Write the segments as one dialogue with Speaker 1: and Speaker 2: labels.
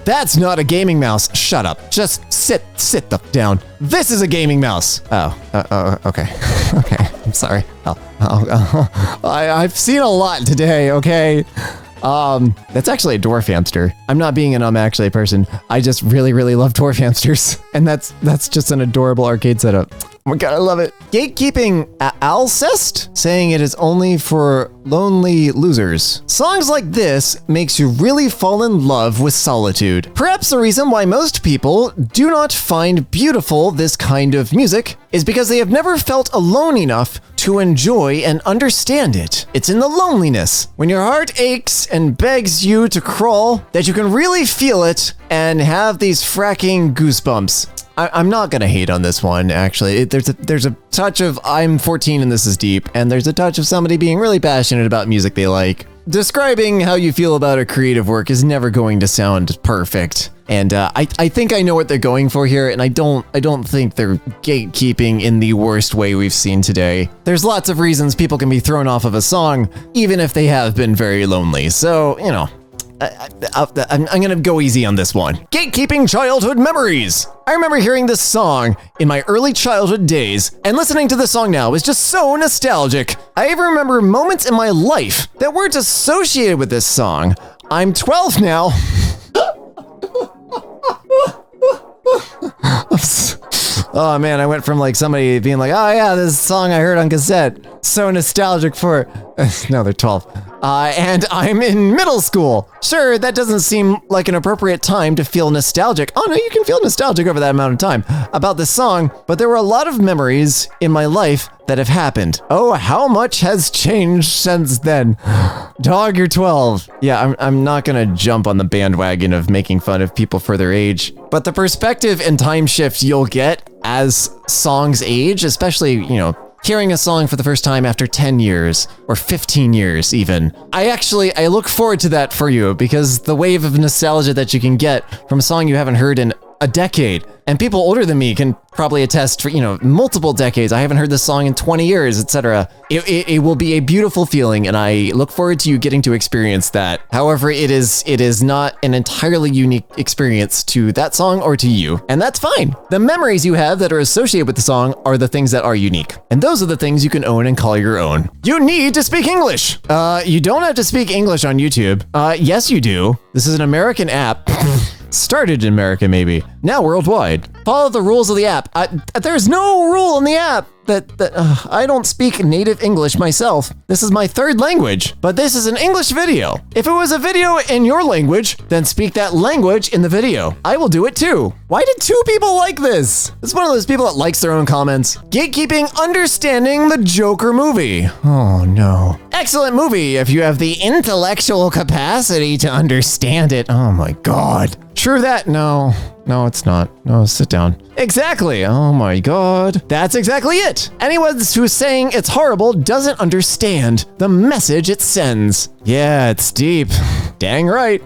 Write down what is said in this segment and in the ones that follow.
Speaker 1: That's not a gaming mouse. Shut up. Just sit the down. This is a gaming mouse. Okay. Okay, I'm sorry. I've seen a lot today, okay? That's actually a dwarf hamster. I'm not being an actually person. I just really love dwarf hamsters. And that's just an adorable arcade setup. Oh my god, I love it. Gatekeeping Alcest, saying it is only for lonely losers. Songs like this makes you really fall in love with solitude. Perhaps the reason why most people do not find beautiful this kind of music is because they have never felt alone enough to enjoy and understand it. It's in the loneliness, when your heart aches and begs you to crawl, that you can really feel it and have these fracking goosebumps. I'm not gonna hate on this one, actually. There's a touch of I'm 14 and this is deep, and there's a touch of somebody being really passionate about music they like. Describing how you feel about a creative work is never going to sound perfect. And I think I know what they're going for here, and I don't think they're gatekeeping in the worst way we've seen today. There's lots of reasons people can be thrown off of a song, even if they have been very lonely. So, you know, I'm gonna go easy on this one. Gatekeeping childhood memories. I remember hearing this song in my early childhood days, and listening to the song now is just so nostalgic. I even remember moments in my life that weren't associated with this song. I'm 12 now. Oh man, I went from like somebody being like, oh yeah, this song I heard on cassette. So nostalgic for, no, they're 12. And I'm in middle school. Sure, that doesn't seem like an appropriate time to feel nostalgic. Oh no, you can feel nostalgic over that amount of time about this song, but there were a lot of memories in my life that have happened. Oh, how much has changed since then? Dog, you're 12. Yeah, I'm not gonna jump on the bandwagon of making fun of people for their age, but the perspective and time shift you'll get as songs age, especially, you know, hearing a song for the first time after 10 years or 15 years even. I look forward to that for you, because the wave of nostalgia that you can get from a song you haven't heard in a decade, and people older than me can probably attest for, you know, multiple decades. I haven't heard this song in 20 years, etc. It will be a beautiful feeling, and I look forward to you getting to experience that. However, it is not an entirely unique experience to that song or to you, and that's fine. The memories you have that are associated with the song are the things that are unique, and those are the things you can own and call your own. You need to speak English. You don't have to speak English on YouTube. Yes, you do. This is an American app. Started in America, maybe. Now worldwide. Follow the rules of the app. There's no rule in the app that I don't speak native English myself. This is my third language, but this is an English video. If it was a video in your language, then speak that language in the video. I will do it too. Why did 2 people like this? This is one of those people that likes their own comments. Gatekeeping understanding the Joker movie. Oh no. Excellent movie if you have the intellectual capacity to understand it. Oh my god. True that? No. No, it's not. No, sit down. Exactly. Oh my god. That's exactly it. Anyone who's saying it's horrible doesn't understand the message it sends. Yeah, it's deep. Dang right.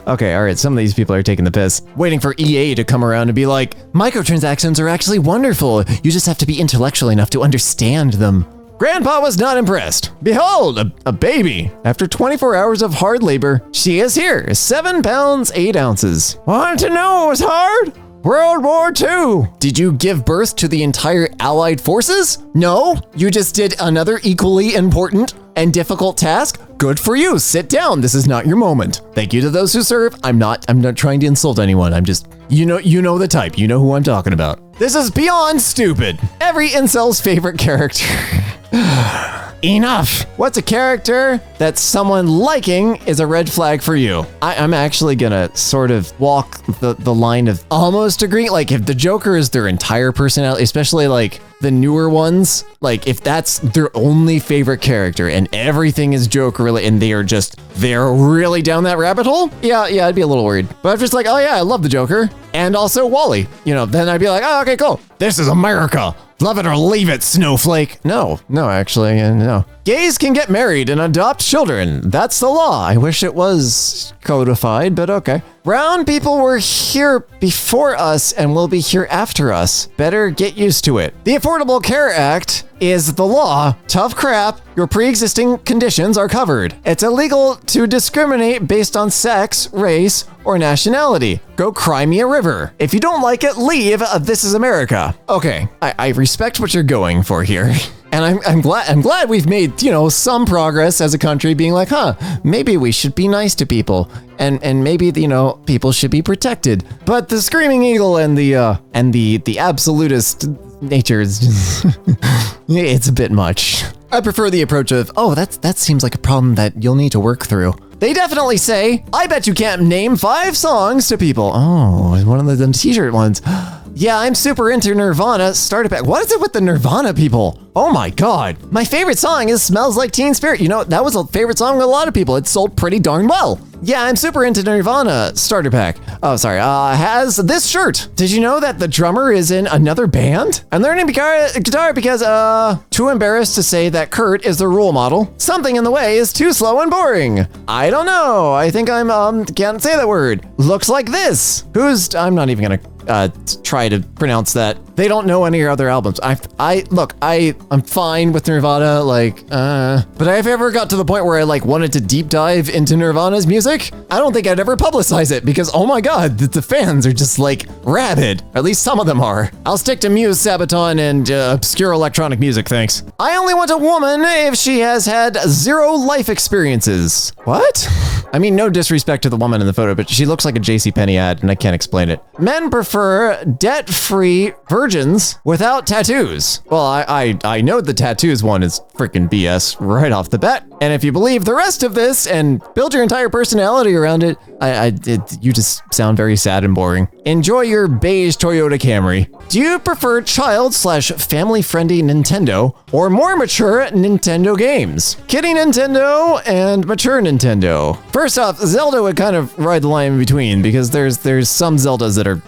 Speaker 1: Okay, all right, some of these people are taking the piss. Waiting for EA to come around and be like, microtransactions are actually wonderful. You just have to be intellectual enough to understand them. Grandpa was not impressed. Behold, a baby. After 24 hours of hard labor, she is here, 7 pounds, 8 ounces. Want to know what was hard? World War II. Did you give birth to the entire Allied forces? No, you just did another equally important and difficult task. Good for you. Sit down. This is not your moment. Thank you to those who serve. I'm not trying to insult anyone. I'm just, you know the type. You know who I'm talking about. This is beyond stupid. Every incel's favorite character. Enough. What's a character that someone liking is a red flag for you? I'm actually gonna sort of walk the line of almost agreeing. Like if the Joker is their entire personality, especially like the newer ones, like if that's their only favorite character and everything is Joker related and they're really down that rabbit hole, yeah, I'd be a little worried. But if it's like, oh yeah, I love the Joker and also Wally, then I'd be like, oh, okay, cool. This is America. Love it or leave it, snowflake. No, actually, no. Gays can get married and adopt children. That's the law. I wish it was codified, but okay. Brown people were here before us and will be here after us. Better get used to it. The Affordable Care Act is the law. Tough crap. Your pre-existing conditions are covered. It's illegal to discriminate based on sex, race, or nationality. Go cry me a river. If you don't like it, leave. This is America. Okay, I respect what you're going for here. And I'm glad we've made, some progress as a country being like, maybe we should be nice to people. And maybe, people should be protected. But the Screaming Eagle and the absolutist nature is just, it's a bit much. I prefer the approach of, that seems like a problem that you'll need to work through. They definitely say, I bet you can't name 5 songs to people. Oh, one of them t-shirt ones. Yeah, I'm super into Nirvana. Starter pack. What is it with the Nirvana people? Oh my God. My favorite song is Smells Like Teen Spirit. That was a favorite song with a lot of people. It sold pretty darn well. Yeah, I'm super into Nirvana. Starter pack. Oh, sorry. Has this shirt. Did you know that the drummer is in another band? I'm learning guitar because, too embarrassed to say that Kurt is the role model. Something in the way is too slow and boring. I don't know. I think can't say that word. Looks like this. I'm not even gonna try to pronounce that. They don't know any other albums. I'm fine with Nirvana, but if I ever got to the point where I wanted to deep dive into Nirvana's music, I don't think I'd ever publicize it because, oh my God, the fans are just rabid. At least some of them are. I'll stick to Muse, Sabaton, and obscure electronic music, thanks. I only want a woman if she has had 0 life experiences. What? I mean, no disrespect to the woman in the photo, but she looks like a JCPenney ad, and I can't explain it. Men prefer debt-free virgins without tattoos. Well, I know the tattoos one is freaking BS right off the bat. And if you believe the rest of this and build your entire personality around it, you just sound very sad and boring. Enjoy your beige Toyota Camry. Do you prefer child/family-friendly Nintendo or more mature Nintendo games? Kiddie Nintendo and mature Nintendo. First off, Zelda would kind of ride the line in between because there's some Zeldas that are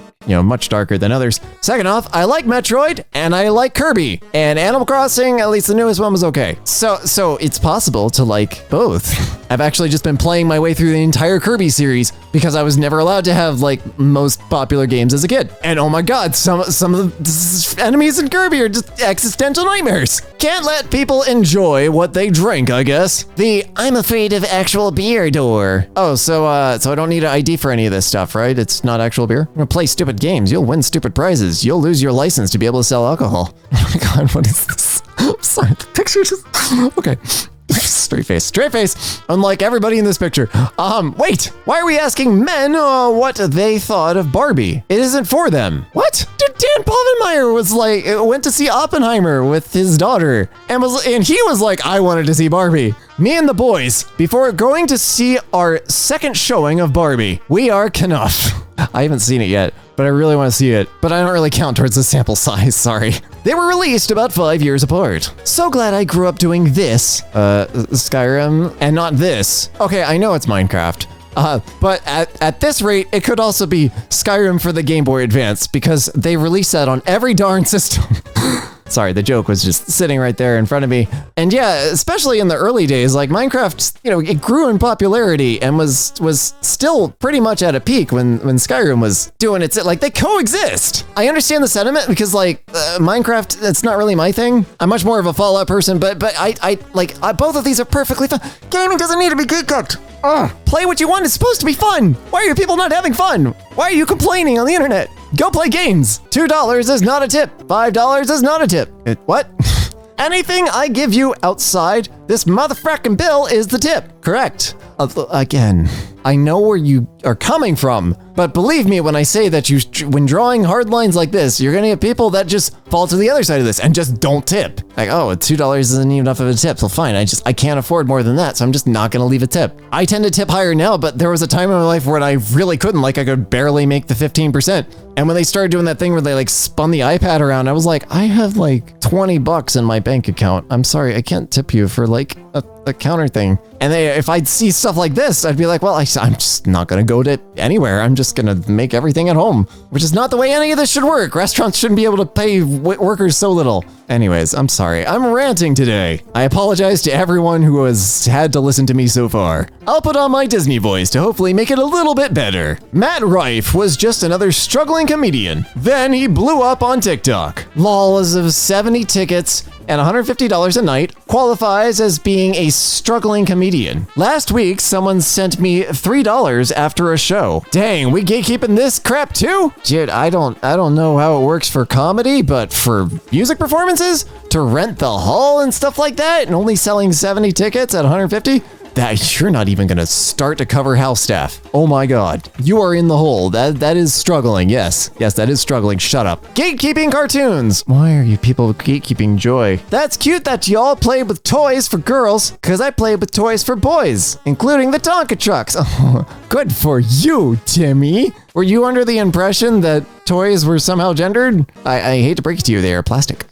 Speaker 1: much darker than others. Second off, I like Metroid and I like Kirby, and Animal Crossing, at least the newest one, was okay. So it's possible to like both. I've actually just been playing my way through the entire Kirby series because I was never allowed to have most popular games as a kid. And oh my God, some of the enemies in Kirby are just existential nightmares. Can't let people enjoy what they drink, I guess. The I'm afraid of actual beer door. Oh, so I don't need an ID for any of this stuff, right? It's not actual beer? I'm gonna play stupid games. You'll win stupid prizes. You'll lose your license to be able to sell alcohol. Oh my God, what is this? I'm sorry, the picture just... Okay. Straight face. Unlike everybody in this picture. Wait, why are we asking men what they thought of Barbie? It isn't for them. What? Dude, Dan Povenmire went to see Oppenheimer with his daughter and he was like, I wanted to see Barbie. Me and the boys, before going to see our second showing of Barbie, we are Knuff. I haven't seen it yet, but I really want to see it. But I don't really count towards the sample size, sorry. They were released about 5 years apart. So glad I grew up doing this, Skyrim, and not this. Okay, I know it's Minecraft. But at this rate, it could also be Skyrim for the Game Boy Advance because they released that on every darn system. Sorry, the joke was just sitting right there in front of me. And yeah, especially in the early days, Minecraft, it grew in popularity and was still pretty much at a peak when Skyrim was doing its, they coexist. I understand the sentiment because Minecraft, that's not really my thing. I'm much more of a Fallout person, but both of these are perfectly fun. Gaming doesn't need to be geek-cooked. Play what you want. It's supposed to be fun. Why are you people not having fun? Why are you complaining on the internet? Go play games. $2 is not a tip. $5 is not a tip. What? Anything I give you outside this motherfucking bill is the tip. Correct. Again, I know where you are coming from, but believe me when I say that when drawing hard lines like this, you're gonna get people that just fall to the other side of this and just don't tip. $2 isn't even enough of a tip, so fine, I can't afford more than that, so I'm just not gonna leave a tip. I tend to tip higher now, but there was a time in my life when I really couldn't, I could barely make the 15%. And when they started doing that thing where they spun the iPad around, I was like, I have $20 in my bank account. I'm sorry, I can't tip you for a counter thing. And if I'd see stuff like this, I'd be like, well, I'm just not gonna go to anywhere. I'm just gonna make everything at home, which is not the way any of this should work. Restaurants shouldn't be able to pay workers so little. Anyways, I'm sorry. I'm ranting today. I apologize to everyone who has had to listen to me so far. I'll put on my Disney voice to hopefully make it a little bit better. Matt Rife was just another struggling comedian. Then he blew up on TikTok. Lol, as of 70 tickets and $150 a night, qualifies as being a struggling comedian. Last week, someone sent me $3 after a show. Dang, we gatekeeping this crap too? Dude, I don't know how it works for comedy, but for music performances, to rent the hall and stuff like that, and only selling 70 tickets at 150? That you're not even gonna start to cover house staff. Oh my god. You are in the hole. That is struggling. Yes, that is struggling. Shut up. Gatekeeping cartoons. Why are you people gatekeeping joy? That's cute that y'all play with toys for girls, because I played with toys for boys, including the Tonka trucks. Oh, good for you, Timmy. Were you under the impression that toys were somehow gendered? I hate to break it to you, they are plastic.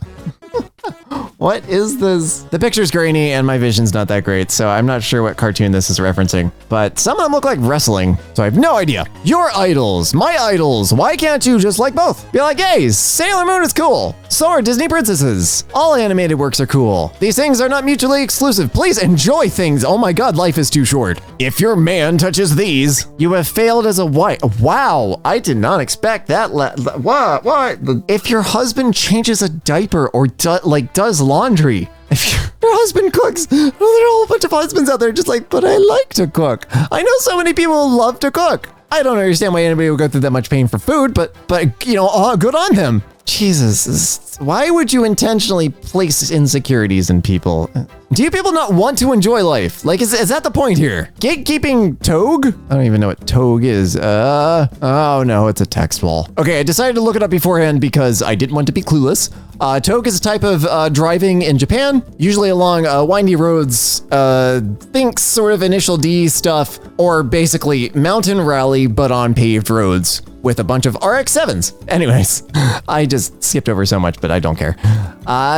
Speaker 1: What is this? The picture's grainy and my vision's not that great, so I'm not sure what cartoon this is referencing, but some of them look like wrestling, so I have no idea. Your idols, my idols, why can't you just like both? Be like, hey, Sailor Moon is cool. So are Disney princesses. All animated works are cool. These things are not mutually exclusive. Please enjoy things. Oh my god, life is too short. If your man touches these, you have failed as a wife. Wow, I did not expect that. What? If your husband changes a diaper or does laundry, if your husband cooks, there are a whole bunch of husbands out there just like, but I like to cook. I know so many people who love to cook. I don't understand why anybody would go through that much pain for food, but you know, good on them. Jesus, why would you intentionally place insecurities in people? Do you people not want to enjoy life? Like, is that the point here? Gatekeeping togue? I don't even know what togue is. Oh no, it's a text wall. Okay, I decided to look it up beforehand because I didn't want to be clueless. Togue is a type of driving in Japan, usually along windy roads, think sort of initial D stuff, or basically mountain rally, but on paved roads with a bunch of RX-7s. Anyways, I just skipped over so much, but I don't care.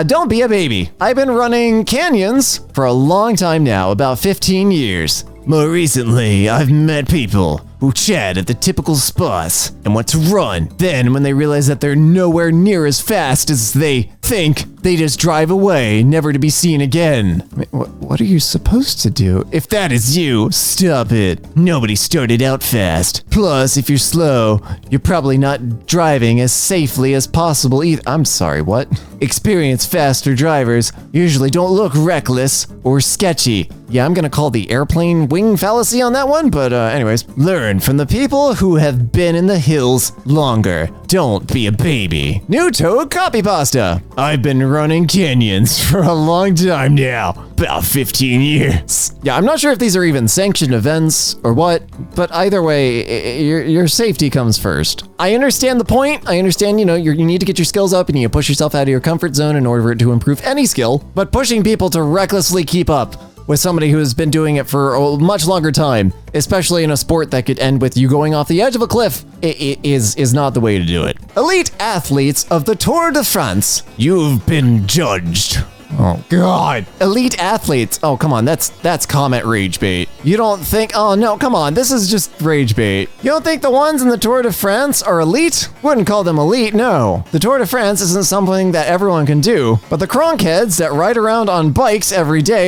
Speaker 1: Don't be a baby. I've been running canyons for a long time now, about 15 years. More recently, I've met people who chat at the typical spots and want to run. Then, when they realize that they're nowhere near as fast as they think, they just drive away, never to be seen again. What are you supposed to do? If that is you, stop it. Nobody started out fast. Plus, if you're slow, you're probably not driving as safely as possible either. I'm sorry, what? Experienced faster drivers usually don't look reckless or sketchy. Yeah, I'm gonna call the airplane wing fallacy on that one, but anyways. Learn from the people who have been in the hills longer. Don't be a baby. New Toad copy pasta. I've been running canyons for a long time now. About 15 years. Yeah, I'm not sure if these are even sanctioned events or what, but either way, your safety comes first. I understand the point. I understand, you know, you need to get your skills up and you push yourself out of your comfort zone in order to improve any skill, but pushing people to recklessly keep up with somebody who has been doing it for a much longer time, especially in a sport that could end with you going off the edge of a cliff, is not the way to do it. Elite athletes of the Tour de France, you've been judged. Oh god. Elite athletes. Oh, come on, that's comment rage bait. You don't think, oh no, come on, this is just rage bait. You don't think the ones in the Tour de France are elite? Wouldn't call them elite, no. The Tour de France isn't something that everyone can do, but the cronkheads that ride around on bikes every day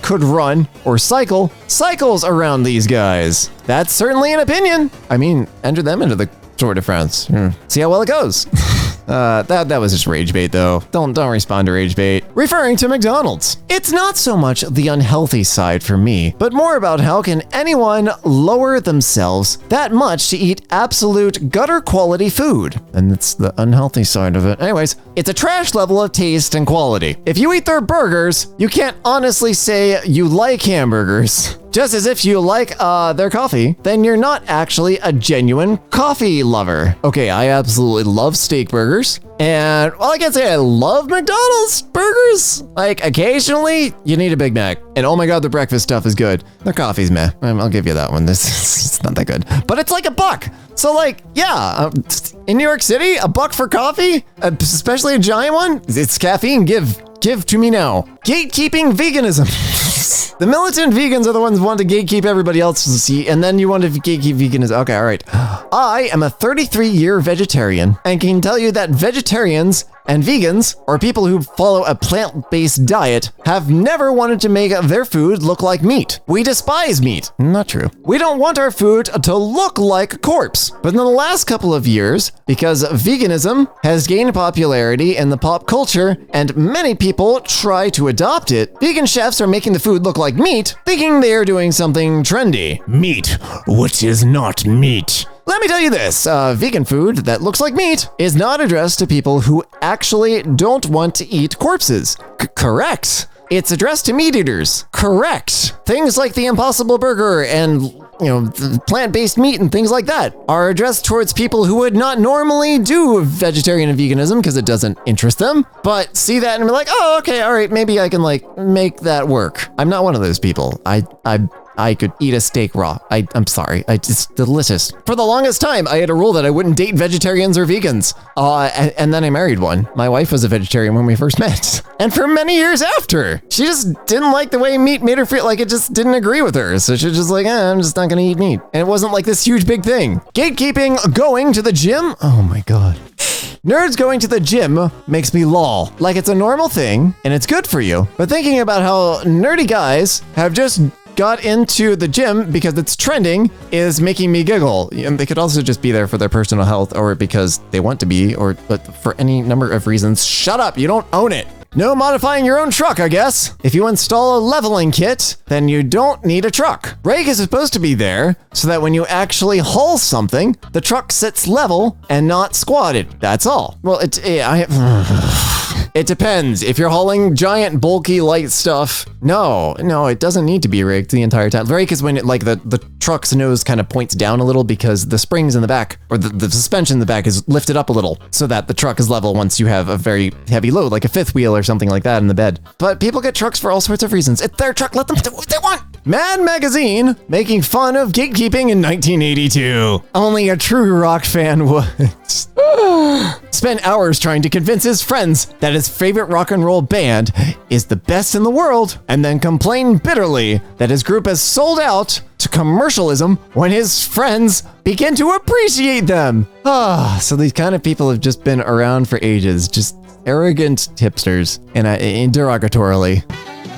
Speaker 1: could run or cycles around these guys. That's certainly an opinion. I mean, enter them into the Tour de France. See how well it goes. That was just rage bait though. Don't respond to rage bait. Referring to McDonald's. It's not so much the unhealthy side for me, but more about how can anyone lower themselves that much to eat absolute gutter quality food. And it's the unhealthy side of it. Anyways, it's a trash level of taste and quality. If you eat their burgers, you can't honestly say you like hamburgers. Just as if you like their coffee, then you're not actually a genuine coffee lover. Okay, I absolutely love steak burgers. And while I can't say I love McDonald's burgers, like occasionally you need a Big Mac. And oh my god, the breakfast stuff is good. Their coffee's meh. I'll give you that one. It's not that good. But it's like $1. So like, yeah, in New York City, $1 for coffee, especially a giant one, it's caffeine. Give to me now. Gatekeeping veganism. The militant vegans are the ones who want to gatekeep everybody else, and then you want to gatekeep veganism. Okay, all right. I am a 33-year vegetarian and can tell you that vegetarians And vegans, or people who follow a plant-based diet, have never wanted to make their food look like meat. We despise meat. Not true. We don't want our food to look like a corpse. But in the last couple of years, because veganism has gained popularity in the pop culture and many people try to adopt it, vegan chefs are making the food look like meat, thinking they are doing something trendy. Meat, which is not meat. Let me tell you this, vegan food that looks like meat is not addressed to people who actually don't want to eat corpses. Correct. It's addressed to meat eaters. Correct. Things like the Impossible Burger and, plant-based meat and things like that are addressed towards people who would not normally do vegetarian and veganism because it doesn't interest them, but see that and be like, oh, okay, all right, maybe I can make that work. I'm not one of those people. I could eat a steak raw. I'm sorry. It's delicious. For the longest time, I had a rule that I wouldn't date vegetarians or vegans. And then I married one. My wife was a vegetarian when we first met. And for many years after, she just didn't like the way meat made her feel. Like it just didn't agree with her. So she was just like, I'm just not gonna eat meat. And it wasn't like this huge big thing. Gatekeeping, going to the gym. Oh my God. Nerds going to the gym makes me lol. Like it's a normal thing and it's good for you. But thinking about how nerdy guys have just got into the gym because it's trending is making me giggle. And they could also just be there for their personal health or because they want to be, but for any number of reasons. Shut up, you don't own it. No modifying your own truck, I guess. If you install a leveling kit, then you don't need a truck. Brake is supposed to be there so that when you actually haul something, the truck sits level and not squatted. That's all. Well, it depends. If you're hauling giant, bulky, light stuff, no, it doesn't need to be rigged the entire time. Rake is when the truck's nose kind of points down a little because the springs in the back, or the suspension in the back is lifted up a little so that the truck is level once you have a very heavy load, like a fifth wheel or something like that in the bed. But people get trucks for all sorts of reasons. It's their truck, let them do what they want. Mad Magazine making fun of gatekeeping in 1982. Only a true rock fan would. Spent hours trying to convince his friends that his favorite rock and roll band is the best in the world, and then complain bitterly that his group has sold out to commercialism when his friends begin to appreciate them. So these kind of people have just been around for ages, just arrogant hipsters, and derogatorily.